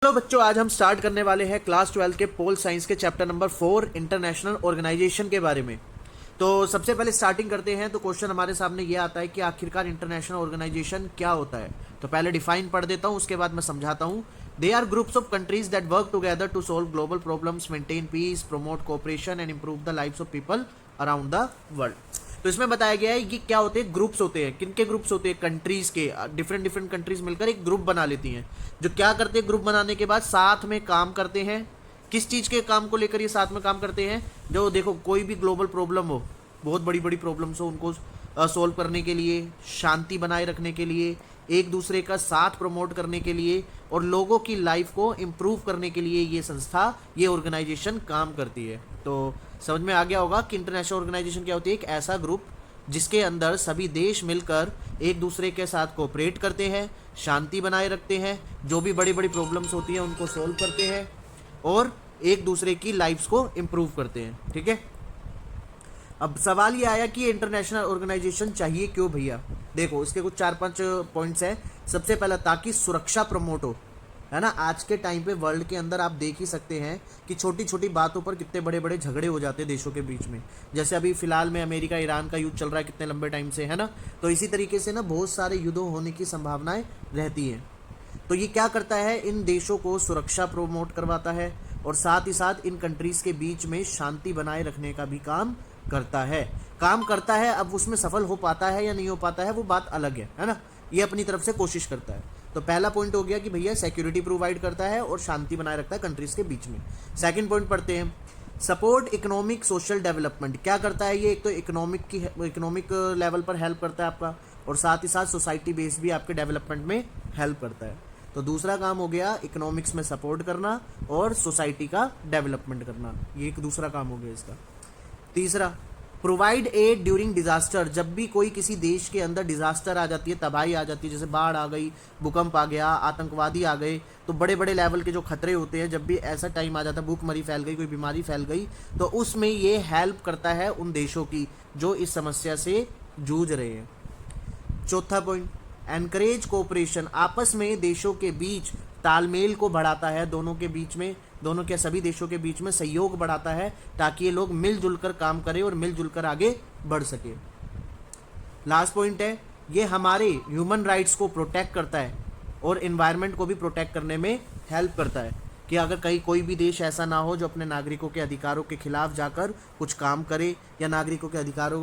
Hello बच्चों, आज हम स्टार्ट करने वाले हैं क्लास 12 के पोल साइंस के चैप्टर नंबर 4 इंटरनेशनल ऑर्गेनाइजेशन के बारे में। तो सबसे पहले स्टार्टिंग करते हैं। तो क्वेश्चन हमारे सामने ये आता है कि आखिरकार इंटरनेशनल ऑर्गेनाइजेशन क्या होता है। तो पहले डिफाइन पढ़ देता हूँ, उसके बाद मैं समझाता हूँ। They are groups of countries that work together to solve global problems, maintain peace, promote cooperation and improve the lives of people around the world. तो इसमें बताया गया है कि क्या होते हैं, ग्रुप्स होते हैं। किनके ग्रुप्स होते हैं? कंट्रीज के। डिफरेंट डिफरेंट कंट्रीज मिलकर एक ग्रुप बना लेती हैं, जो क्या करते हैं, ग्रुप बनाने के बाद साथ में काम करते हैं। किस चीज़ के काम को लेकर ये साथ में काम करते हैं? जो देखो, कोई भी ग्लोबल प्रॉब्लम हो, बहुत बड़ी बड़ी प्रॉब्लम्स हो, उनको सॉल्व करने के लिए, शांति बनाए रखने के लिए, एक दूसरे का साथ प्रमोट करने के लिए और लोगों की लाइफ को इम्प्रूव करने के लिए ये संस्था, ये ऑर्गेनाइजेशन काम करती है। तो समझ में आ गया होगा कि इंटरनेशनल ऑर्गेनाइजेशन क्या होती है। एक ऐसा ग्रुप जिसके अंदर सभी देश मिलकर एक दूसरे के साथ कोऑपरेट करते हैं, शांति बनाए रखते हैं, जो भी बड़ी बड़ी प्रॉब्लम्स होती हैं उनको सॉल्व करते हैं और एक दूसरे की लाइफ्स को इम्प्रूव करते हैं। ठीक है, अब सवाल ये आया कि इंटरनेशनल ऑर्गेनाइजेशन चाहिए क्यों भैया। देखो, इसके कुछ 4-5 पॉइंट्स हैं। सबसे पहला, ताकि सुरक्षा प्रमोट हो, है ना। आज के टाइम पे वर्ल्ड के अंदर आप देख ही सकते हैं कि छोटी छोटी बातों पर कितने बड़े बड़े झगड़े हो जाते हैं देशों के बीच में। जैसे अभी फिलहाल में अमेरिका ईरान का युद्ध चल रहा है कितने लंबे टाइम से, है ना। तो इसी तरीके से ना बहुत सारे युद्धों होने की संभावनाएं रहती हैं। तो ये क्या करता है, इन देशों को सुरक्षा प्रमोट करवाता है और साथ ही साथ इन कंट्रीज के बीच में शांति बनाए रखने का भी काम करता है। अब उसमें सफल हो पाता है या नहीं हो पाता है वो बात अलग है ना। ये अपनी तरफ से कोशिश करता है। तो पहला पॉइंट हो गया कि भैया सिक्योरिटी प्रोवाइड करता है और शांति बनाए रखता है कंट्रीज के बीच में। सेकंड पॉइंट पढ़ते हैं, सपोर्ट इकोनॉमिक सोशल डेवलपमेंट। क्या करता है ये? एक तो इकोनॉमिक लेवल पर हेल्प करता है आपका, और साथ ही साथ सोसाइटी बेस भी आपके डेवलपमेंट में हेल्प करता है। तो दूसरा काम हो गया इकोनॉमिक्स में सपोर्ट करना और सोसाइटी का डेवलपमेंट करना, ये एक दूसरा काम हो गया इसका। तीसरा, प्रोवाइड एड ड्यूरिंग डिजास्टर। जब भी कोई किसी देश के अंदर डिजास्टर आ जाती है, तबाही आ जाती है, जैसे बाढ़ आ गई, भूकंप आ गया, आतंकवादी आ गए, तो बड़े बड़े लेवल के जो खतरे होते हैं, जब भी ऐसा टाइम आ जाता है, भूखमरी फैल गई, कोई बीमारी फैल गई, तो उसमें ये हेल्प करता है उन देशों की जो इस समस्या से जूझ रहे हैं। चौथा पॉइंट, एनकरेज कोऑपरेशन। आपस में देशों के बीच तालमेल को बढ़ाता है, दोनों के सभी देशों के बीच में सहयोग बढ़ाता है, ताकि ये लोग मिलजुल कर काम करें और मिलजुल कर आगे बढ़ सके। लास्ट पॉइंट है, ये हमारे ह्यूमन राइट्स को प्रोटेक्ट करता है और एनवायरनमेंट को भी प्रोटेक्ट करने में हेल्प करता है, कि अगर कहीं कोई भी देश ऐसा ना हो जो अपने नागरिकों के अधिकारों के खिलाफ जाकर कुछ काम करे, या नागरिकों के अधिकारों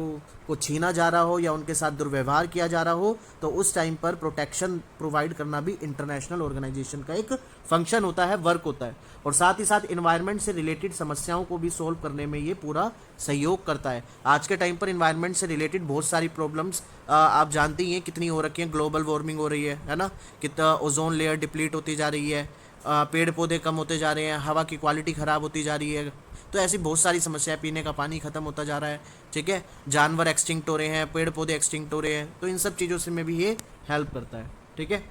को छीना जा रहा हो या उनके साथ दुर्व्यवहार किया जा रहा हो, तो उस टाइम पर प्रोटेक्शन प्रोवाइड करना भी इंटरनेशनल ऑर्गेनाइजेशन का एक फंक्शन होता है, वर्क होता है। और साथ ही साथ इन्वायरमेंट से रिलेटेड समस्याओं को भी सोल्व करने में ये पूरा सहयोग करता है। आज के टाइम पर इन्वायरमेंट से रिलेटेड बहुत सारी प्रॉब्लम्स आप जानते ही हैं कितनी हो रखी हैं। ग्लोबल वार्मिंग हो रही है ना, कितना ओजोन लेयर डिप्लीट होती जा रही है, पेड़ पौधे कम होते जा रहे हैं, हवा की क्वालिटी ख़राब होती जा रही है। तो ऐसी बहुत सारी समस्याएं, पीने का पानी ख़त्म होता जा रहा है, ठीक है, जानवर एक्सटिंक्ट हो रहे हैं, पेड़ पौधे एक्सटिंक्ट हो रहे हैं। तो इन सब चीज़ों से में भी ये हेल्प करता है। ठीक है,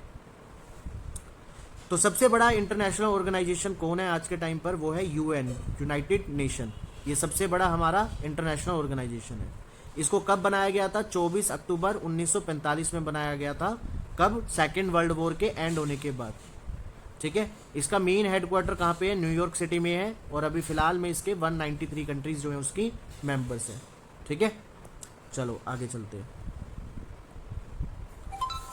तो सबसे बड़ा इंटरनेशनल ऑर्गेनाइजेशन कौन है आज के टाइम पर? वो है यूएन, यूनाइटेड नेशन। ये सबसे बड़ा हमारा इंटरनेशनल ऑर्गेनाइजेशन है। इसको कब बनाया गया था? 24 अक्टूबर 1945 में बनाया गया था। कब? सेकेंड वर्ल्ड वॉर के एंड होने के बाद। ठीक है, इसका मेन हेडक्वार्टर कहाँ पे है? न्यूयॉर्क सिटी में है, और अभी फिलहाल में इसके 193 कंट्रीज जो है उसकी मेंबर्स है। ठीक है, चलो आगे चलते हैं।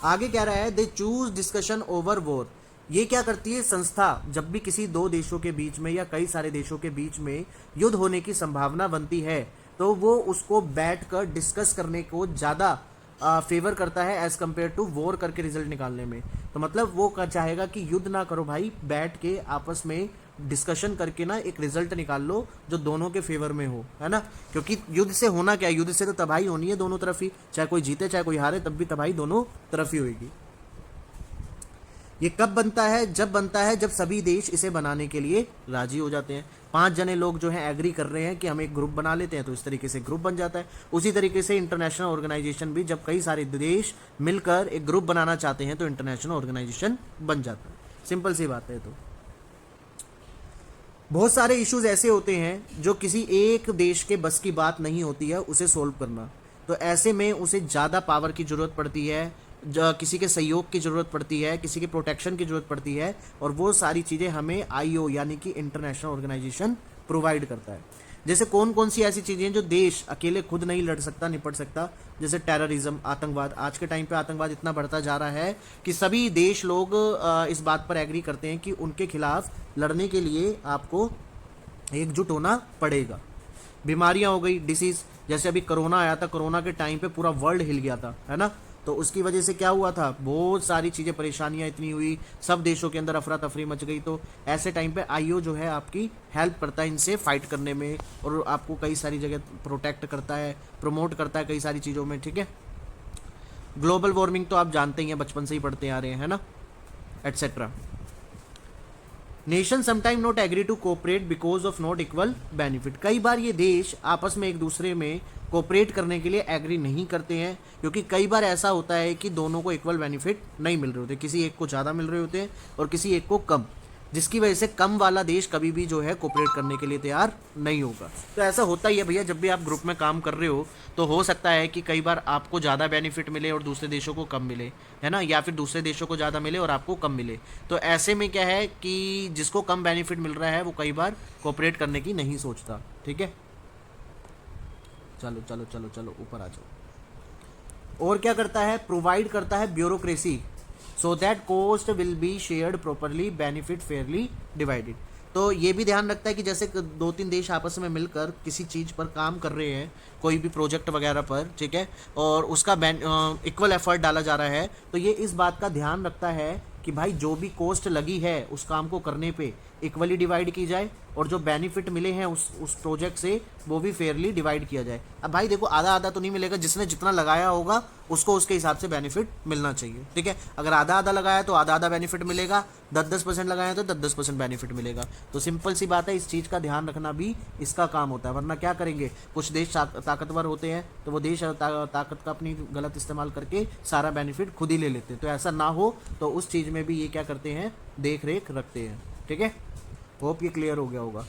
आगे कह रहा है, they choose discussion over war. ये क्या करती है संस्था? जब भी किसी दो देशों के बीच में या कई सारे देशों के बीच में युद्ध होने की संभावना बनती है, तो वो उसको बैठकर डिस्कस करने को ज़्यादा फेवर करता है एज कम्पेयर टू वॉर करके रिजल्ट निकालने में। तो मतलब वो चाहेगा कि युद्ध ना करो भाई, बैठ के आपस में डिस्कशन करके ना एक रिजल्ट निकाल लो जो दोनों के फेवर में हो, है ना। क्योंकि युद्ध से होना क्या है? युद्ध से तो तबाही होनी है दोनों तरफ ही, चाहे कोई जीते चाहे कोई हारे, तब भी तबाही दोनों तरफ ही होगी। ये कब बनता है? जब बनता है जब सभी देश इसे बनाने के लिए राजी हो जाते हैं। 5 जने लोग जो हैं एग्री कर रहे हैं कि हम एक ग्रुप बना लेते हैं, तो इस तरीके से ग्रुप बन जाता है। उसी तरीके से इंटरनेशनल ऑर्गेनाइजेशन भी, जब कई सारे देश मिलकर एक ग्रुप बनाना चाहते हैं तो इंटरनेशनल ऑर्गेनाइजेशन बन जाता है। सिंपल सी बात है। तो बहुत सारे इश्यूज ऐसे होते हैं जो किसी एक देश के बस की बात नहीं होती है उसे सोल्व करना, तो ऐसे में उसे ज़्यादा पावर की ज़रूरत पड़ती है, किसी के सहयोग की ज़रूरत पड़ती है, किसी के प्रोटेक्शन की ज़रूरत पड़ती है, और वो सारी चीज़ें हमें आईओ यानी कि इंटरनेशनल ऑर्गेनाइजेशन प्रोवाइड करता है। जैसे कौन कौन सी ऐसी चीज़ें हैं जो देश अकेले खुद नहीं लड़ सकता, निपट सकता, जैसे टेररिज्म, आतंकवाद। आज के टाइम पे आतंकवाद इतना बढ़ता जा रहा है कि सभी देश लोग इस बात पर एग्री करते हैं कि उनके खिलाफ लड़ने के लिए आपको एकजुट होना पड़ेगा। बीमारियां हो गई, डिसीज, जैसे अभी कोरोना आया था, कोरोना के टाइम पे पूरा वर्ल्ड हिल गया था, है ना। तो उसकी वजह से क्या हुआ था, बहुत सारी चीज़ें, परेशानियां इतनी हुई, सब देशों के अंदर अफरा तफरी मच गई। तो ऐसे टाइम पे आईओ जो है आपकी हेल्प करता है इनसे फाइट करने में, और आपको कई सारी जगह प्रोटेक्ट करता है, प्रमोट करता है कई सारी चीज़ों में, ठीक है। ग्लोबल वार्मिंग तो आप जानते ही हैं, बचपन से ही पढ़ते आ रहे हैं, है ना, etcetera. Nation sometime not agree to cooperate because of not equal benefit. कई बार ये देश आपस में एक दूसरे में कोऑपरेट करने के लिए एग्री नहीं करते हैं, क्योंकि कई बार ऐसा होता है कि दोनों को इक्वल बेनिफिट नहीं मिल रहे होते, किसी एक को ज़्यादा मिल रहे होते हैं और किसी एक को कम, जिसकी वजह से कम वाला देश कभी भी जो है कोऑपरेट करने के लिए तैयार नहीं होगा। तो ऐसा होता ही है भैया, जब भी आप ग्रुप में काम कर रहे हो तो हो सकता है कि कई बार आपको ज़्यादा बेनिफिट मिले और दूसरे देशों को कम मिले, है ना, या फिर दूसरे देशों को ज़्यादा मिले और आपको कम मिले। तो ऐसे में क्या है कि जिसको कम बेनिफिट मिल रहा है वो कई बार कोऑपरेट करने की नहीं सोचता, ठीक है। चलो चलो चलो चलो ऊपर आ जाओ। और क्या करता है, प्रोवाइड करता है bureaucracy, so that cost will be shared properly, benefit Fairlie divided. तो ये भी ध्यान रखता है कि जैसे दो तीन देश आपस में मिलकर किसी चीज़ पर काम कर रहे हैं, कोई भी प्रोजेक्ट वगैरह पर, ठीक है, और उसका इक्वल एफर्ट डाला जा रहा है, तो ये इस बात का ध्यान रखता है कि भाई जो भी कॉस्ट लगी है उस काम को करने पे इक्वली डिवाइड की जाए, और जो बेनिफिट मिले हैं उस प्रोजेक्ट से वो भी फेयरली डिवाइड किया जाए। अब भाई देखो, आधा आधा तो नहीं मिलेगा, जिसने जितना लगाया होगा उसको उसके हिसाब से बेनिफिट मिलना चाहिए, ठीक है। अगर आधा आधा लगाया तो आधा आधा बेनिफिट मिलेगा, 10-10% लगाया तो 10-10% बेनिफिट मिलेगा। तो सिंपल सी बात है, इस चीज़ का ध्यान रखना भी इसका काम होता है, वरना क्या करेंगे, कुछ देश ताकतवर होते हैं तो वो देश ताकत का अपनी गलत इस्तेमाल करके सारा बेनिफिट खुद ही ले लेते हैं। तो ऐसा ना हो तो उस चीज़ में भी ये क्या करते हैं, देख रेख रखते हैं, ठीक है। होप ये क्लियर हो गया होगा।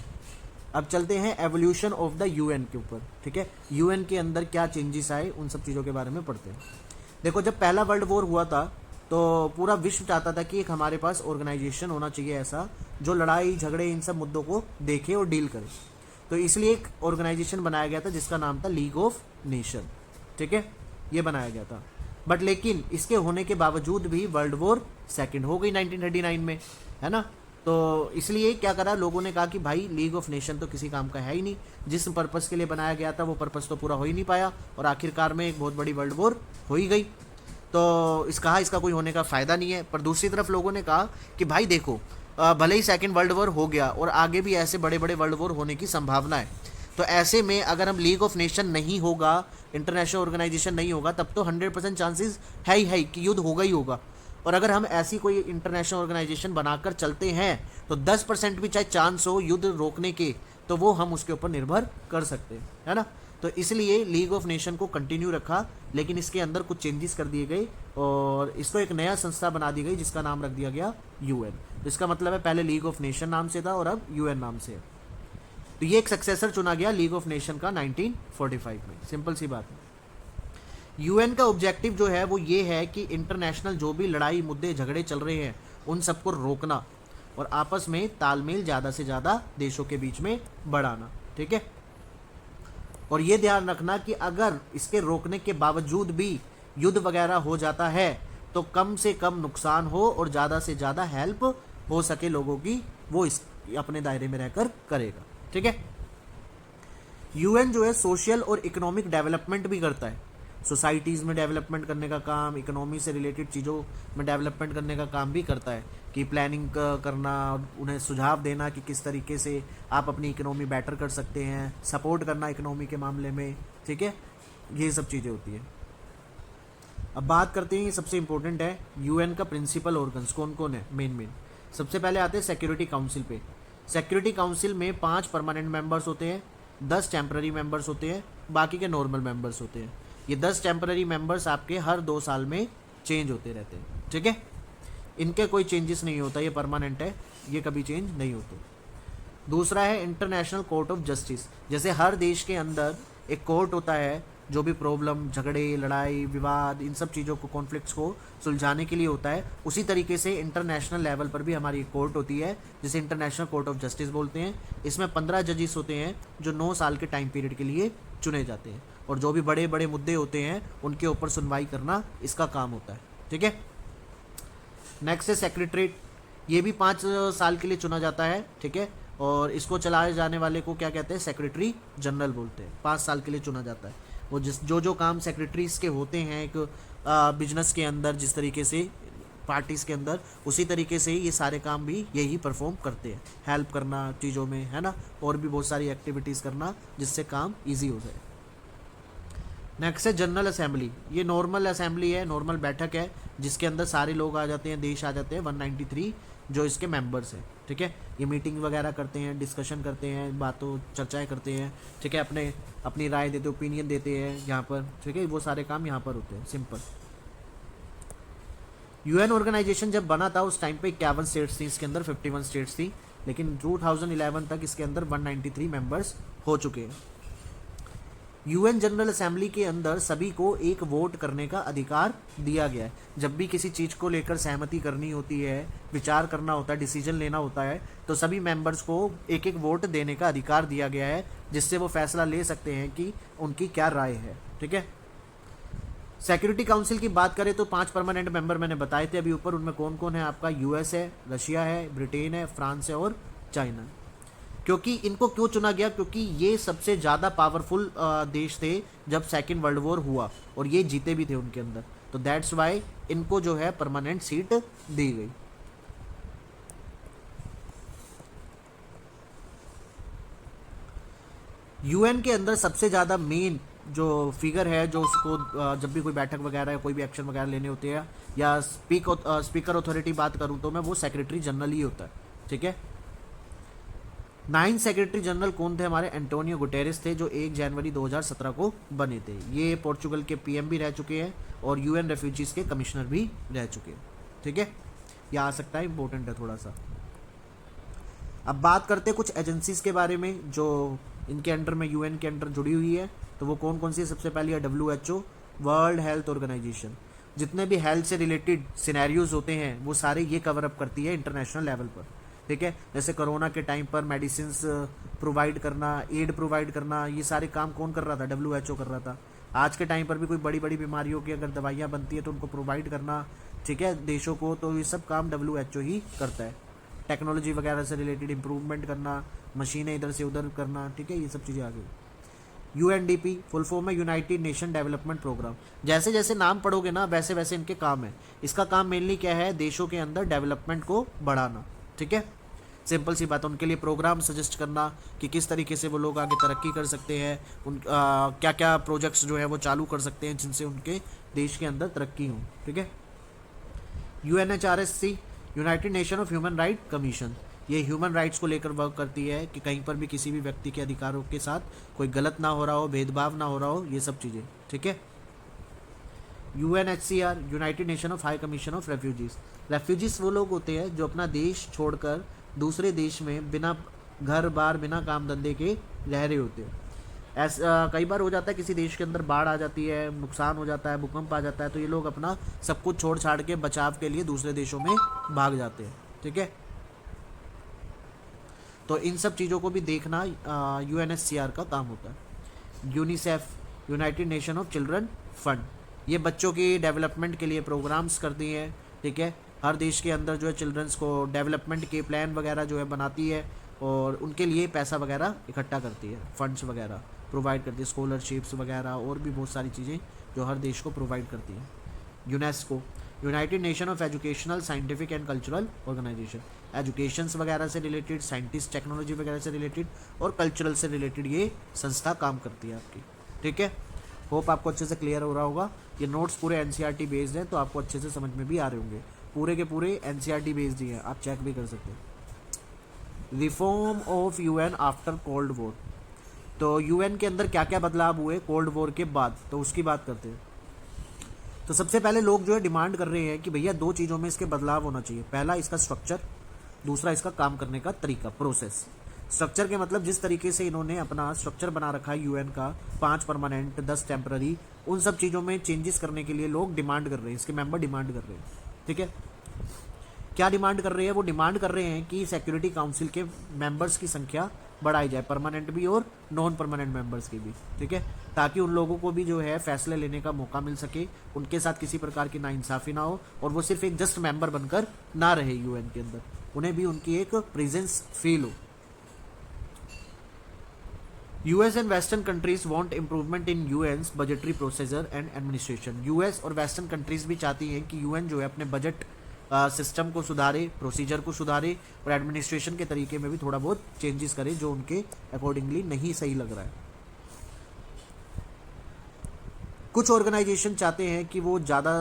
अब चलते हैं एवोल्यूशन ऑफ द यूएन के ऊपर, ठीक है। यूएन के अंदर क्या चेंजेस आए उन सब चीज़ों के बारे में पढ़ते हैं। देखो, जब पहला वर्ल्ड वॉर हुआ था तो पूरा विश्व चाहता था कि एक हमारे पास ऑर्गेनाइजेशन होना चाहिए ऐसा जो लड़ाई झगड़े इन सब मुद्दों को देखे और डील करे। तो इसलिए एक ऑर्गेनाइजेशन बनाया गया था जिसका नाम था लीग ऑफ नेशन, ठीक है, ये बनाया गया था। बट लेकिन इसके होने के बावजूद भी वर्ल्ड वॉर सेकेंड हो गई 1939 में, है ना। तो इसलिए क्या करा, लोगों ने कहा कि भाई लीग ऑफ नेशन तो किसी काम का है ही नहीं, जिस पर्पस के लिए बनाया गया था वो पर्पस तो पूरा हो ही नहीं पाया, और आखिरकार में एक बहुत बड़ी वर्ल्ड वॉर हो ही गई। तो इसका कोई होने का फ़ायदा नहीं है। पर दूसरी तरफ लोगों ने कहा कि भाई देखो, भले ही सेकेंड वर्ल्ड वॉर हो गया और आगे भी ऐसे बड़े बड़े वर्ल्ड वॉर होने की संभावना है, तो ऐसे में अगर हम लीग ऑफ नेशन नहीं होगा, इंटरनेशनल ऑर्गेनाइजेशन नहीं होगा, तब तो 100% चांसेस है ही कि युद्ध होगा ही होगा। और अगर हम ऐसी कोई इंटरनेशनल ऑर्गेनाइजेशन बनाकर चलते हैं तो 10% भी चाहे चांस हो युद्ध रोकने के, तो वो हम उसके ऊपर निर्भर कर सकते हैं, है ना। तो इसलिए लीग ऑफ नेशन को कंटिन्यू रखा, लेकिन इसके अंदर कुछ चेंजेस कर दिए गए और इसको एक नया संस्था बना दी गई जिसका नाम रख दिया गया यूएन। तो इसका मतलब है पहले लीग ऑफ नेशन नाम से था और अब यूएन नाम से है। तो ये एक सक्सेसर चुना गया लीग ऑफ नेशन का 1945 में। सिंपल सी बात है। यूएन का ऑब्जेक्टिव जो है वो ये है कि इंटरनेशनल जो भी लड़ाई मुद्दे झगड़े चल रहे हैं उन सबको रोकना और आपस में तालमेल ज़्यादा से ज़्यादा देशों के बीच में बढ़ाना, ठीक है। और ये ध्यान रखना कि अगर इसके रोकने के बावजूद भी युद्ध वगैरह हो जाता है तो कम से कम नुकसान हो और ज़्यादा से ज़्यादा हेल्प हो सके लोगों की, वो इस अपने दायरे में रहकर करेगा, ठीक है। यूएन जो है सोशल और इकोनॉमिक डेवलपमेंट भी करता है, सोसाइटीज़ में डेवलपमेंट करने का काम, इकोनॉमी से रिलेटेड चीज़ों में डेवलपमेंट करने का काम भी करता है, कि प्लानिंग करना, उन्हें सुझाव देना कि किस तरीके से आप अपनी इकोनॉमी बेटर कर सकते हैं, सपोर्ट करना इकोनॉमी के मामले में, ठीक है। ये सब चीज़ें होती हैं। अब बात करते हैं, ये सबसे इंपॉर्टेंट है, यूएन का प्रिंसिपल ऑर्गन्स कौन कौन है। मेन सबसे पहले आते हैं सिक्योरिटी काउंसिल पे। सिक्योरिटी काउंसिल में 5 परमानेंट मेंबर्स होते हैं, 10 टेम्पररी मेंबर्स होते हैं, बाकी के नॉर्मल मेंबर्स होते हैं। ये 10 टेम्पररी मेंबर्स आपके हर 2 साल में चेंज होते रहते हैं, ठीक है। इनके कोई चेंजेस नहीं होता, ये परमानेंट है, ये कभी चेंज नहीं होते। दूसरा है इंटरनेशनल कोर्ट ऑफ जस्टिस। जैसे हर देश के अंदर एक कोर्ट होता है जो भी प्रॉब्लम, झगड़े, लड़ाई, विवाद, इन सब चीज़ों को, कॉन्फ्लिक्ट्स को सुलझाने के लिए होता है। उसी तरीके से इंटरनेशनल लेवल पर भी हमारी एक कोर्ट होती है जिसे इंटरनेशनल कोर्ट ऑफ जस्टिस बोलते हैं। इसमें 15 जजिस होते हैं जो 9 साल के टाइम पीरियड के लिए चुने जाते हैं, और जो भी बड़े बड़े मुद्दे होते हैं उनके ऊपर सुनवाई करना इसका काम होता है। ठीक है। नेक्स्ट है सेक्रेटरीट। ये भी 5 साल के लिए चुना जाता है। ठीक है। और इसको चलाए जाने वाले को क्या कहते हैं? सेक्रेटरी जनरल बोलते हैं। 5 साल के लिए चुना जाता है। वो जो काम सेक्रेटरीज के होते हैं एक बिजनेस के अंदर, जिस तरीके से पार्टीज के अंदर, उसी तरीके से ये सारे काम भी यही परफॉर्म करते हैं। हेल्प करना चीज़ों में, है ना, और भी बहुत सारी एक्टिविटीज़ करना जिससे काम ईजी हो जाए। नेक्स्ट है जनरल असेंबली। ये नॉर्मल असेंबली है, नॉर्मल बैठक है जिसके अंदर सारे लोग आ जाते हैं, देश आ जाते हैं, 193 जो इसके मेंबर्स हैं। ठीक है। ये मीटिंग वगैरह करते हैं, डिस्कशन करते हैं, बातों चर्चाएं करते हैं। ठीक है। अपनी राय देते, ओपिनियन देते हैं यहाँ पर। ठीक है। वो सारे काम यहाँ पर होते हैं। सिंपल। यूएन ऑर्गेनाइजेशन जब बना था उस टाइम पे 51 स्टेट्स थी, इसके अंदर 51 स्टेट्स थी, लेकिन 2011 तक इसके अंदर 193 मेंबर्स हो चुके हैं। यूएन जनरल असेंबली के अंदर सभी को एक वोट करने का अधिकार दिया गया है। जब भी किसी चीज़ को लेकर सहमति करनी होती है, विचार करना होता है, डिसीजन लेना होता है, तो सभी मेंबर्स को एक एक वोट देने का अधिकार दिया गया है, जिससे वो फैसला ले सकते हैं कि उनकी क्या राय है। ठीक है। सिक्योरिटी काउंसिल की बात करें तो 5 परमानेंट मेंबर मैंने बताए थे अभी ऊपर। उनमें कौन कौन है? आपका यूएस है, रशिया है, ब्रिटेन है, फ्रांस है और चाइना। क्योंकि इनको क्यों चुना गया? क्योंकि ये सबसे ज़्यादा पावरफुल देश थे जब सेकेंड वर्ल्ड वॉर हुआ, और ये जीते भी थे उनके अंदर, तो दैट्स वाई इनको जो है परमानेंट सीट दी गई। यूएन के अंदर सबसे ज़्यादा मेन जो फिगर है, जो उसको जब भी कोई बैठक वगैरह या कोई भी एक्शन वगैरह लेने होते हैं, या स्पीकर अथॉरिटी बात करूँ तो मैं, वो सेक्रेटरी जनरल ही होता है। ठीक है। 9 सेक्रेटरी जनरल कौन थे? हमारे एंटोनियो गुटेरेस थे, जो 1 जनवरी 2017 को बने थे। ये पोर्चुगल के पीएम भी रह चुके हैं और यूएन रेफ्यूजीज के कमिश्नर भी रह चुके हैं। ठीक है। ये आ सकता है, इंपॉर्टेंट है थोड़ा सा। अब बात करते हैं कुछ एजेंसीज के बारे में जो इनके अंडर में, यूएन के अंडर जुड़ी हुई है। तो वो कौन कौन सी है? सबसे पहले है WHO, वर्ल्ड हेल्थ ऑर्गेनाइजेशन। जितने भी हेल्थ से रिलेटेड सिनेरियोज होते हैं वो सारे ये कवर अप करती है इंटरनेशनल लेवल पर। ठीक है। जैसे कोरोना के टाइम पर मेडिसिन प्रोवाइड करना, एड प्रोवाइड करना, ये सारे काम कौन कर रहा था? WHO कर रहा था। आज के टाइम पर भी कोई बड़ी बड़ी बीमारियों की अगर दवाइयाँ बनती है तो उनको प्रोवाइड करना, ठीक है, देशों को, तो ये सब काम WHO ही करता है। टेक्नोलॉजी वगैरह से रिलेटेड इंप्रूवमेंट करना, मशीनें इधर से उधर करना, ठीक है, ये सब चीज़ें आ गई। UNDP फुल फॉर्म है यूनाइटेड नेशन डेवलपमेंट प्रोग्राम। जैसे जैसे नाम पढ़ोगे ना वैसे वैसे इनके काम है। इसका काम मेनली क्या है? देशों के अंदर डेवलपमेंट को बढ़ाना। ठीक है। सिंपल सी बात है, उनके लिए प्रोग्राम सजेस्ट करना कि किस तरीके से वो लोग आगे तरक्की कर सकते हैं, क्या क्या प्रोजेक्ट्स जो है वो चालू कर सकते हैं जिनसे उनके देश के अंदर तरक्की हो। ठीक है। UNHRC United Nation of human right commission, ये ह्यूमन राइट्स को लेकर वर्क करती है कि कहीं पर भी किसी भी व्यक्ति के अधिकारों के साथ कोई गलत ना हो रहा हो, भेदभाव ना हो रहा हो, ये सब चीज़ें। ठीक है। UNHCR United Nation of high commission of refugees. Refugees वो लोग होते हैं जो अपना देश छोड़कर दूसरे देश में बिना घर बार, बिना काम धंधे के रह रहे होते हैं। ऐसा कई बार हो जाता है, किसी देश के अंदर बाढ़ आ जाती है, नुकसान हो जाता है, भूकंप आ जाता है, तो ये लोग अपना सब कुछ छोड़ छाड़ के बचाव के लिए दूसरे देशों में भाग जाते हैं। ठीक है। तो इन सब चीज़ों को भी देखना UNHCR का काम होता है। UNICEF United Nation of children fund, ये बच्चों की डेवलपमेंट के लिए प्रोग्राम्स करती है। ठीक है। हर देश के अंदर जो है चिल्ड्रंस को डेवलपमेंट के प्लान वगैरह जो है बनाती है और उनके लिए पैसा वगैरह इकट्ठा करती है, फंड्स वगैरह प्रोवाइड करती है, स्कॉलरशिप्स वगैरह और भी बहुत सारी चीज़ें जो हर देश को प्रोवाइड करती है। UNESCO United Nation of Educational, Scientific and Cultural Organisation, educations वगैरह से रिलेटेड, साइंटिस्ट, टेक्नोलॉजी वगैरह से रिलेटेड और कल्चरल से रिलेटेड ये संस्था काम करती है आपकी। ठीक है। होप आपको अच्छे से क्लियर हो रहा होगा। ये नोट्स पूरे NCERT बेस्ड हैं, तो आपको अच्छे से समझ में भी आ रहे होंगे। पूरे के पूरे NCERT बेस्ड ही हैं, आप चेक भी कर सकते हैं। Reform of UN after cold war, तो UN के अंदर क्या क्या बदलाव हुए कोल्ड वॉर के बाद, तो उसकी बात करते हैं। तो सबसे पहले लोग जो है डिमांड कर रहे हैं कि भैया 2 चीज़ों में इसके बदलाव होना चाहिए। पहला इसका स्ट्रक्चर, दूसरा इसका काम करने का तरीका, प्रोसेस। स्ट्रक्चर के मतलब जिस तरीके से इन्होंने अपना स्ट्रक्चर बना रखा है यूएन का, 5 परमानेंट 10 टेम्पररी, उन सब चीज़ों में चेंजेस करने के लिए लोग डिमांड कर रहे हैं, इसके मेंबर डिमांड कर रहे हैं। ठीक है, क्या डिमांड कर रहे हैं? वो डिमांड कर रहे हैं कि सिक्योरिटी काउंसिल के मेंबर्स की संख्या बढ़ाई जाए, परमानेंट भी और नॉन परमानेंट मेंबर्स की भी। ठीक है, ताकि उन लोगों को भी जो है फैसले लेने का मौका मिल सके, उनके साथ किसी प्रकार की नाइंसाफ़ी ना हो, और वो सिर्फ एक जस्ट मेंबर बनकर ना रहे यूएन के अंदर, उन्हें भी उनकी एक प्रेजेंस फील हो। US and western countries want improvement in UN's budgetary procedure and administration. US और वेस्टर्न कंट्रीज भी चाहती हैं कि यूएन जो है अपने बजट सिस्टम को सुधारे, प्रोसीजर को सुधारे, और एडमिनिस्ट्रेशन के तरीके में भी थोड़ा बहुत चेंजेस करे जो उनके अकॉर्डिंगली नहीं सही लग रहा है। कुछ ऑर्गेनाइजेशन चाहते हैं कि वो ज़्यादा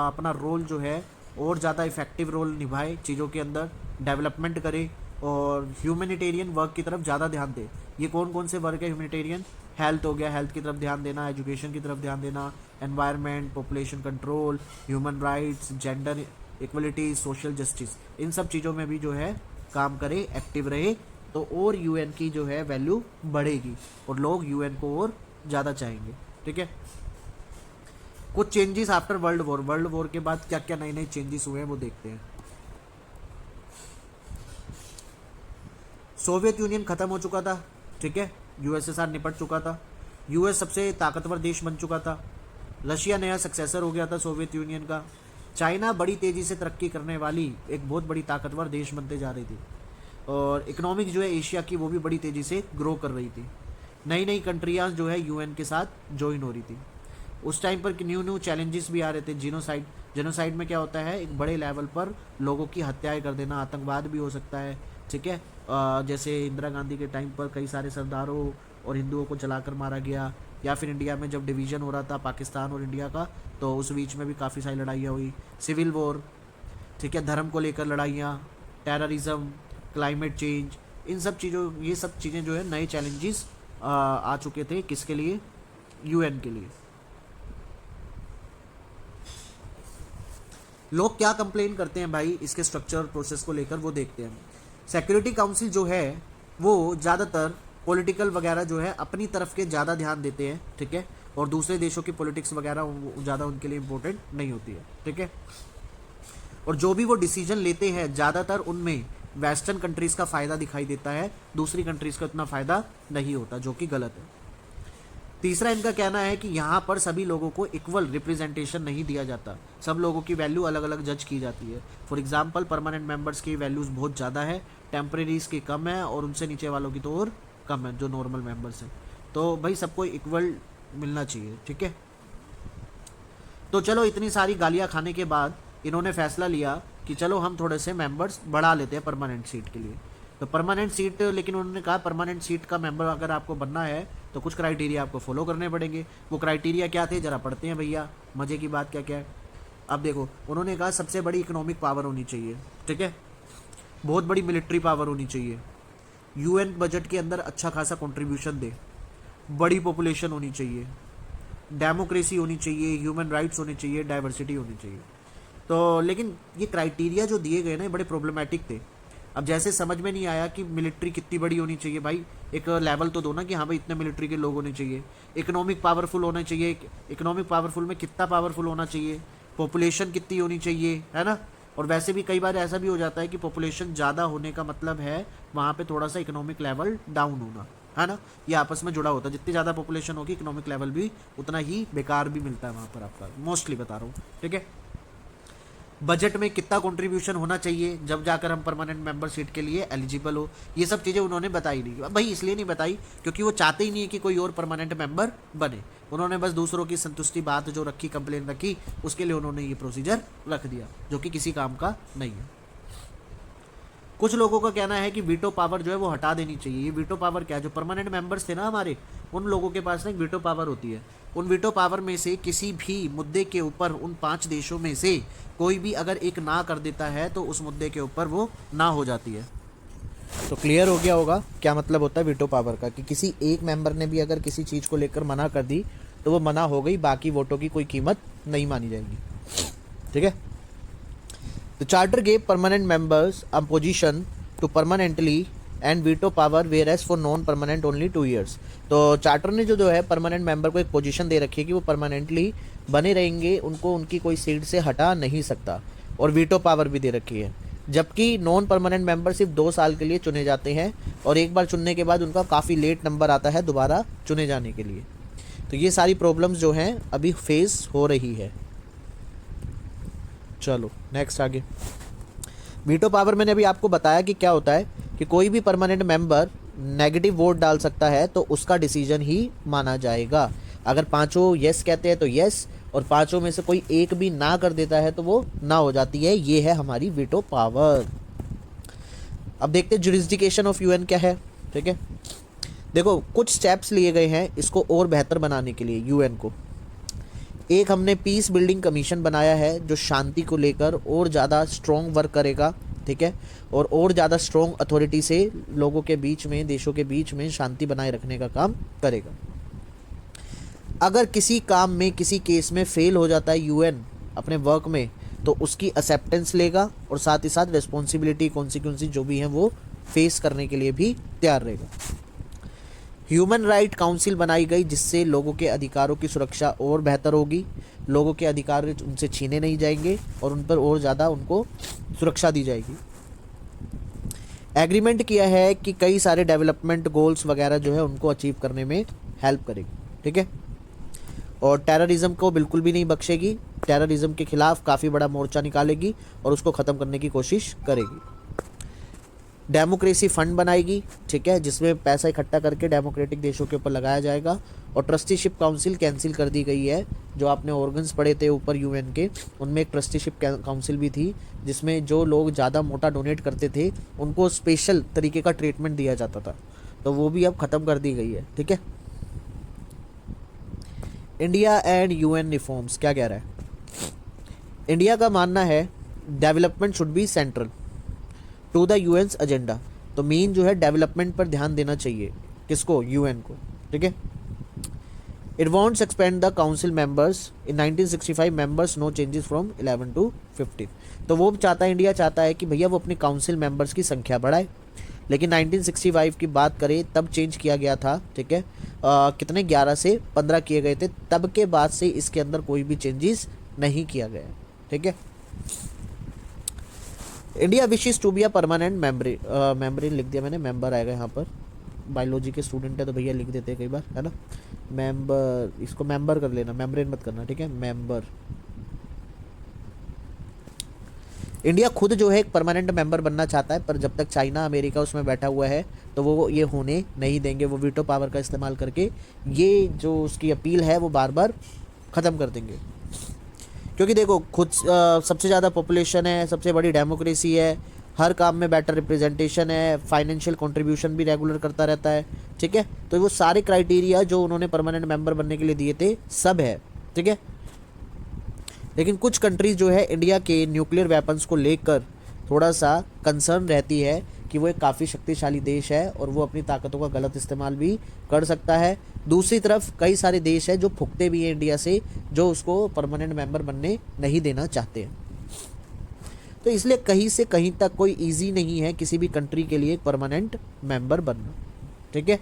अपना रोल जो है और ज़्यादा इफेक्टिव रोल निभाए, चीज़ों के अंदर डेवलपमेंट करे और ह्यूमैनिटेरियन वर्क की तरफ ज़्यादा ध्यान दे। ये कौन कौन से वर्क है ह्यूमैनिटेरियन? हेल्थ हो गया, हेल्थ की तरफ ध्यान देना, एजुकेशन की तरफ ध्यान देना, environment, population control, human rights, gender equality, social justice, इन सब चीज़ों में भी जो है काम करे, एक्टिव रहे, तो और यूएन की जो है वैल्यू बढ़ेगी और लोग यूएन को और ज़्यादा चाहेंगे। ठीक है, कुछ changes after world war. World war के बाद क्या क्या नए नए चेंजेस हुए हैं वो देखते हैं। सोवियत यूनियन खत्म हो चुका था। ठीक है, यूएसएसआर निपट चुका था, यूएस सबसे ताकतवर देश बन चुका था, रशिया नया सक्सेसर हो गया था सोवियत यूनियन का, चाइना बड़ी तेज़ी से तरक्की करने वाली एक बहुत बड़ी ताकतवर देश बनते जा रही थी, और इकोनॉमिक जो है एशिया की वो भी बड़ी तेज़ी से ग्रो कर रही थी। नई नई कंट्रियाँ जो है यूएन के साथ ज्वाइन हो रही थी। उस टाइम पर न्यू न्यू चैलेंजेस भी आ रहे थे। जीनोसाइड, जेनोसाइड में क्या होता है? एक बड़े लेवल पर लोगों की हत्याएं कर देना, आतंकवाद भी हो सकता है। ठीक है, जैसे इंदिरा गांधी के टाइम पर कई सारे सरदारों और हिंदुओं को जलाकर मारा गया, या फिर इंडिया में जब डिवीज़न हो रहा था पाकिस्तान और इंडिया का, तो उस बीच में भी काफ़ी सारी लड़ाइयाँ हुई, सिविल वॉर। ठीक है, धर्म को लेकर लड़ाइयाँ, टेररिज्म, क्लाइमेट चेंज, इन सब चीज़ों, ये सब चीज़ें जो है नए चैलेंजेस आ चुके थे। किसके लिए? यूएन के लिए। लोग क्या कंप्लेन करते हैं भाई इसके स्ट्रक्चर प्रोसेस को लेकर, वो देखते हैं। सिक्योरिटी काउंसिल जो है वो ज़्यादातर पॉलिटिकल वगैरह जो है अपनी तरफ के ज़्यादा ध्यान देते हैं। ठीक है, और दूसरे देशों की पॉलिटिक्स वगैरह ज़्यादा उनके लिए इम्पोर्टेंट नहीं होती है। ठीक है, और जो भी वो डिसीजन लेते हैं ज़्यादातर उनमें वेस्टर्न कंट्रीज़ का फ़ायदा दिखाई देता है, दूसरी कंट्रीज़ का उतना फ़ायदा नहीं होता, जो कि गलत है। तीसरा इनका कहना है कि यहाँ पर सभी लोगों को इक्वल रिप्रेजेंटेशन नहीं दिया जाता, सब लोगों की वैल्यू अलग अलग जज की जाती है। फॉर एग्जांपल, परमानेंट मेंबर्स की वैल्यूज़ बहुत ज़्यादा है, टेम्परेरीज की कम है, और उनसे नीचे वालों की तो और कम है, जो नॉर्मल मेंबर्स हैं। तो भाई सबको इक्वल मिलना चाहिए। ठीक है, तो चलो इतनी सारी गालियाँ खाने के बाद इन्होंने फैसला लिया कि चलो हम थोड़े से मेंबर्स बढ़ा लेते हैं परमानेंट सीट के लिए। तो परमानेंट सीट, लेकिन उन्होंने कहा परमानेंट सीट का मेंबर अगर आपको बनना है तो कुछ क्राइटेरिया आपको फॉलो करने पड़ेंगे। वो क्राइटेरिया क्या थे, जरा पढ़ते हैं भैया, मज़े की बात क्या क्या है। अब देखो, उन्होंने कहा सबसे बड़ी इकोनॉमिक पावर होनी चाहिए। ठीक है, बहुत बड़ी मिलिट्री पावर होनी चाहिए, यूएन बजट के अंदर अच्छा खासा कंट्रीब्यूशन दे, बड़ी पॉपुलेशन होनी चाहिए, डेमोक्रेसी होनी चाहिए, ह्यूमन राइट्स होने चाहिए, डाइवर्सिटी होनी चाहिए। तो लेकिन ये क्राइटेरिया जो दिए गए ना, ये बड़े प्रॉब्लमेटिक थे। अब जैसे समझ में नहीं आया कि मिलिट्री कितनी बड़ी होनी चाहिए, भाई एक लेवल तो दो ना कि हाँ भाई इतने मिलिट्री के लोग होने चाहिए। इकोनॉमिक पावरफुल होना चाहिए, इकोनॉमिक पावरफुल में कितना पावरफुल होना चाहिए, पॉपुलेशन कितनी होनी चाहिए, है ना। और वैसे भी कई बार ऐसा भी हो जाता है कि पॉपुलेशन ज़्यादा होने का मतलब है वहाँ पे थोड़ा सा इकोनॉमिक लेवल डाउन होना, है ना। ये आपस में जुड़ा होता है, जितनी ज़्यादा पॉपुलेशन होगी इकोनॉमिक लेवल भी उतना ही बेकार भी मिलता है वहाँ पर आपका, मोस्टली बता रहा हूँ। ठीक है, बजट में कितना कंट्रीब्यूशन होना चाहिए जब जाकर हम परमानेंट मेंबर सीट के लिए एलिजिबल हो, ये सब चीज़ें उन्होंने बताई नहीं। भाई इसलिए नहीं बताई क्योंकि वो चाहते ही नहीं है कि कोई और परमानेंट मेंबर बने। उन्होंने बस दूसरों की संतुष्टि बात जो रखी, कंप्लेन रखी, उसके लिए उन्होंने ये प्रोसीजर रख दिया, जो कि किसी काम का नहीं है। कुछ लोगों का कहना है कि वीटो पावर जो है वो हटा देनी चाहिए। ये वीटो पावर क्या है, जो परमानेंट मेंबर्स थे ना हमारे, उन लोगों के पास ना एक वीटो पावर होती है। उन वीटो पावर में से किसी भी मुद्दे के ऊपर उन 5 देशों में से कोई भी अगर एक ना कर देता है तो उस मुद्दे के ऊपर वो ना हो जाती है। तो क्लियर हो गया होगा क्या मतलब होता है वीटो पावर का, कि किसी एक मेंबर ने भी अगर किसी चीज़ को लेकर मना कर दी तो वो मना हो गई, बाकी वोटों की कोई कीमत नहीं मानी जाएगी। ठीक है, The charter gave permanent members a position to permanently and veto power whereas for non permanent only 2 years। तो चार्टर ने जो है परमानेंट मेंबर को एक पोजीशन दे रखी है कि वो परमानेंटली बने रहेंगे, उनको उनकी कोई सीट से हटा नहीं सकता, और वीटो पावर भी दे रखी है। जबकि नॉन परमानेंट मेंबर सिर्फ 2 साल के लिए चुने जाते हैं, और एक बार चुनने के बाद उनका काफ़ी लेट नंबर आता है दोबारा चुने जाने के लिए। तो ये सारी प्रॉब्लम्स जो हैं अभी फेस हो रही है। चलो नेक्स्ट आगे। वीटो पावर मैंने अभी आपको बताया कि क्या होता है कि कोई भी परमानेंट मेंबर नेगेटिव वोट डाल सकता है तो उसका डिसीजन ही माना जाएगा। अगर पांचों यस कहते हैं तो यस, और पांचों में से कोई एक भी ना कर देता है तो वो ना हो जाती है। ये है हमारी वीटो पावर। अब देखते हैं जुरिस्डिक्शन ऑफ यूएन क्या है। ठीक है, देखो कुछ स्टेप्स लिए गए हैं इसको और बेहतर बनाने के लिए यूएन को। एक हमने पीस बिल्डिंग कमीशन बनाया है जो शांति को लेकर और ज़्यादा स्ट्रॉन्ग वर्क करेगा। ठीक है, और ज़्यादा स्ट्रॉन्ग अथॉरिटी से लोगों के बीच में, देशों के बीच में शांति बनाए रखने का काम करेगा। अगर किसी काम में, किसी केस में फेल हो जाता है यूएन अपने वर्क में, तो उसकी एक्सेप्टेंस लेगा और साथ ही साथ रिस्पॉन्सिबिलिटी, कॉन्सिक्वेंसेस जो भी हैं वो फेस करने के लिए भी तैयार रहेगा। ह्यूमन राइट काउंसिल बनाई गई जिससे लोगों के अधिकारों की सुरक्षा और बेहतर होगी। लोगों के अधिकार उनसे छीने नहीं जाएंगे और उन पर और ज़्यादा उनको सुरक्षा दी जाएगी। एग्रीमेंट किया है कि कई सारे डेवलपमेंट गोल्स वगैरह जो है उनको अचीव करने में हेल्प करेगी। ठीक है, और टेररिज्म को बिल्कुल भी नहीं बख्शेगी। टेररिज्म के खिलाफ काफ़ी बड़ा मोर्चा निकालेगी और उसको ख़त्म करने की कोशिश करेगी। डेमोक्रेसी फंड बनाएगी, ठीक है, जिसमें पैसा इकट्ठा करके डेमोक्रेटिक देशों के ऊपर लगाया जाएगा। और ट्रस्टीशिप काउंसिल कैंसिल कर दी गई है। जो आपने ऑर्गन्स पढ़े थे ऊपर यूएन के, उनमें एक ट्रस्टीशिप काउंसिल भी थी जिसमें जो लोग ज़्यादा मोटा डोनेट करते थे उनको स्पेशल तरीके का ट्रीटमेंट दिया जाता था, तो वो भी अब ख़त्म कर दी गई है। ठीक है, इंडिया एंड यूएन रिफॉर्म्स क्या कह रहा है। इंडिया का मानना है development should be central to the UN agenda. तो मेन जो है डेवलपमेंट पर ध्यान देना चाहिए, किसको, यूएन को। ठीक है, it wants expand the council members in 1965 members, no changes from 11 to 15। तो वो चाहता है, इंडिया चाहता है कि भैया वो अपने काउंसिल मेंबर्स की संख्या बढ़ाए, लेकिन 1965 की बात करें तब चेंज किया गया था। ठीक है, कितने 11 से 15 किए गए थे, तब के बाद से इसके अंदर कोई भी चेंजेस नहीं किया गया। ठीक है, India wishes to be a permanent member in लिख दिया मैंने, मेंबर आएगा यहाँ पर। बायोलॉजी के स्टूडेंट है तो भैया लिख देते हैं कई बार, है ना। मेंबर, इसको मेंबर कर लेना, मेम्ब्रेन मत करना। ठीक है, मेंबर। इंडिया खुद जो है एक परमानेंट मेंबर बनना चाहता है, पर जब तक चाइना, अमेरिका उसमें बैठा हुआ है तो वो ये होने नहीं देंगे। वो वीटो पावर का इस्तेमाल करके ये जो उसकी अपील है वो बार बार ख़त्म कर देंगे। क्योंकि देखो खुद सबसे ज़्यादा पॉपुलेशन है, सबसे बड़ी डेमोक्रेसी है, हर काम में बेटर रिप्रेजेंटेशन है, फाइनेंशियल कंट्रीब्यूशन भी रेगुलर करता रहता है। ठीक है, तो वो सारे क्राइटेरिया जो उन्होंने परमानेंट मेंबर बनने के लिए दिए थे सब है। ठीक है, लेकिन कुछ कंट्रीज़ जो है इंडिया के न्यूक्लियर वेपन्स को लेकर थोड़ा सा कंसर्न रहती है कि वो एक काफ़ी शक्तिशाली देश है और वो अपनी ताकतों का गलत इस्तेमाल भी कर सकता है। दूसरी तरफ कई सारे देश हैं जो फुकते भी हैं इंडिया से, जो उसको परमानेंट मेंबर बनने नहीं देना चाहते हैं। तो इसलिए कहीं से कहीं तक कोई इजी नहीं है किसी भी कंट्री के लिए परमानेंट मेंबर बनना। ठीक है,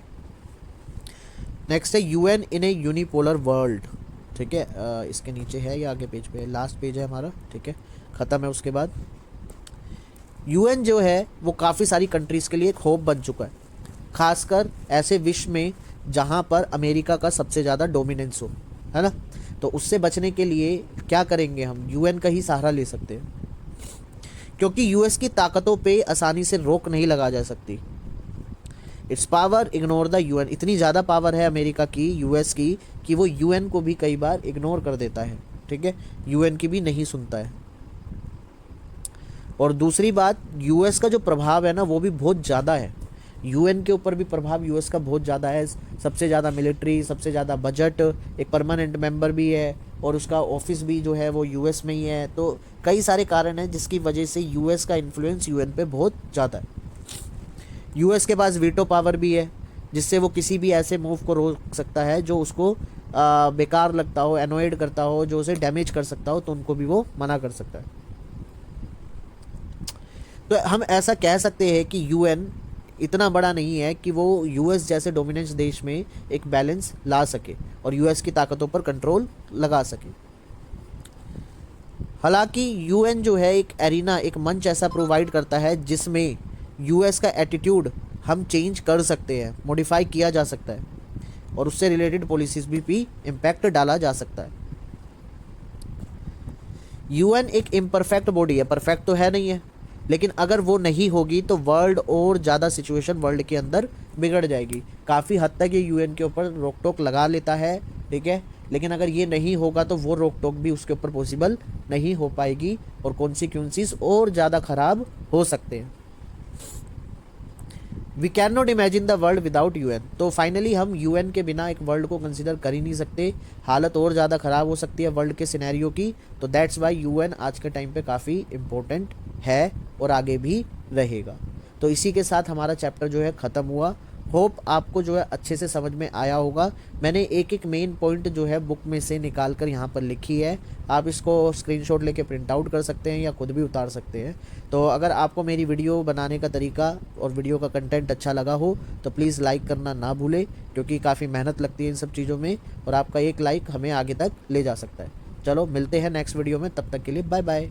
नेक्स्ट है यूएन इन ए यूनिपोलर वर्ल्ड। ठीक है, इसके नीचे है या आगे पेज पे है, लास्ट पेज है हमारा। ठीक है, ख़त्म है। उसके बाद यूएन जो है वो काफ़ी सारी कंट्रीज़ के लिए एक होप बन चुका है, खासकर ऐसे विश्व में जहाँ पर अमेरिका का सबसे ज़्यादा डोमिनेंस हो, है ना। तो उससे बचने के लिए क्या करेंगे, हम यूएन का ही सहारा ले सकते हैं, क्योंकि यूएस की ताकतों पे आसानी से रोक नहीं लगा जा सकती। It's power ignore the UN. इतनी ज़्यादा पावर है अमेरिका की, यूएस की, कि वो यूएन को भी कई बार इग्नोर कर देता है। ठीक है, यूएन की भी नहीं सुनता है। और दूसरी बात, यूएस का जो प्रभाव है ना वो भी बहुत ज़्यादा है। यूएन के ऊपर भी प्रभाव यूएस का बहुत ज़्यादा है। सबसे ज़्यादा मिलिट्री, सबसे ज़्यादा बजट, एक परमानेंट मेंबर भी है और उसका ऑफिस भी जो है वो यूएस में ही है। तो कई सारे कारण हैं जिसकी वजह से यूएस का इन्फ्लुएंस यूएन पे बहुत ज़्यादा है। यूएस के पास वीटो पावर भी है, जिससे वो किसी भी ऐसे मूव को रोक सकता है जो उसको बेकार लगता हो, एनोयड करता हो, जो उसे डैमेज कर सकता हो, तो उनको भी वो मना कर सकता है। तो हम ऐसा कह सकते हैं कि यूएन इतना बड़ा नहीं है कि वो यूएस जैसे डोमिनेंस देश में एक बैलेंस ला सके और यूएस की ताकतों पर कंट्रोल लगा सके। हालांकि यूएन जो है एक एरिना, एक मंच ऐसा प्रोवाइड करता है जिसमें यूएस का एटीट्यूड हम चेंज कर सकते हैं, मॉडिफाई किया जा सकता है और उससे रिलेटेड पॉलिसीज भी इम्पैक्ट डाला जा सकता है। यूएन एक इम्परफेक्ट बॉडी है, परफेक्ट तो है नहीं है, लेकिन अगर वो नहीं होगी तो वर्ल्ड और ज़्यादा सिचुएशन वर्ल्ड के अंदर बिगड़ जाएगी। काफ़ी हद तक ये यूएन के ऊपर रोक टोक लगा लेता है, ठीक है, लेकिन अगर ये नहीं होगा तो वो रोक टोक भी उसके ऊपर पॉसिबल नहीं हो पाएगी और कॉन्सिक्वेंसेस और ज़्यादा ख़राब हो सकते हैं। We can not imagine the world without UN. तो फाइनली हम यूएन के बिना एक वर्ल्ड को कंसिडर कर ही नहीं सकते, हालत और ज़्यादा ख़राब हो सकती है वर्ल्ड के सिनेरियो की। तो दैट्स वाई यूएन आज के टाइम पे काफ़ी इम्पोर्टेंट है और आगे भी रहेगा। तो इसी के साथ हमारा चैप्टर जो है ख़त्म हुआ। होप आपको जो है अच्छे से समझ में आया होगा। मैंने एक एक मेन पॉइंट जो है बुक में से निकाल कर यहाँ पर लिखी है, आप इसको स्क्रीनशॉट लेके प्रिंट आउट कर सकते हैं या खुद भी उतार सकते हैं। तो अगर आपको मेरी वीडियो बनाने का तरीका और वीडियो का कंटेंट अच्छा लगा हो तो प्लीज़ लाइक करना ना भूलें, क्योंकि काफ़ी मेहनत लगती है इन सब चीज़ों में और आपका एक लाइक हमें आगे तक ले जा सकता है। चलो मिलते हैं नेक्स्ट वीडियो में, तब तक के लिए बाय बाय।